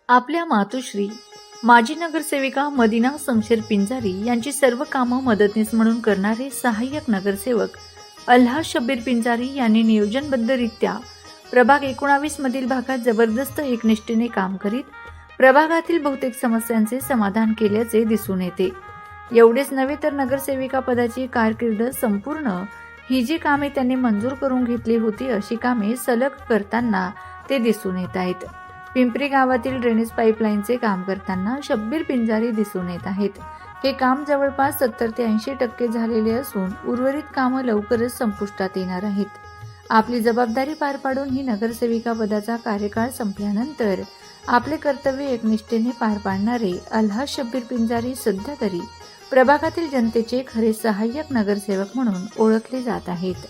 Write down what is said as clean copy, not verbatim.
आपल्या मातोश्री माजी नगरसेविका मदिना शमशेर पिंजारी यांची सर्व कामं मदतनीस म्हणून करणारे सहाय्यक नगरसेवक अल्लाह शब्बीर पिंजारी यांनी नियोजनबद्धरित्या प्रभाग 19 मधील भागात जबरदस्त एकनिष्ठेने काम करीत प्रभागातील बहुतेक समस्यांचे समाधान केल्याचे दिसून येते। एवढेच नव्हे तर नगरसेविका पदाची कारकीर्द संपूर्ण ही जी कामे त्यांनी मंजूर करून घेतली होती अशी कामे सलग करताना ते दिसून येत आहेत। पिंपरी गावातील ड्रेनेज पाईपलाईनचे काम करताना शब्बीर पिंजारी दिसून येत आहेत। हे काम जवळपास 70 ते 80% झालेले असून उर्वरित कामं लवकरच संपुष्टात येणार आहेत। आपली जबाबदारी पार पाडून ही नगरसेविका पदाचा कार्यकाळ संपल्यानंतर आपले कर्तव्य एकनिष्ठेने पार पाडणारे अल्लाह शब्बीर पिंजारी सध्या तरी प्रभागातील जनतेचे खरे सहाय्यक नगरसेवक म्हणून ओळखले जात आहेत।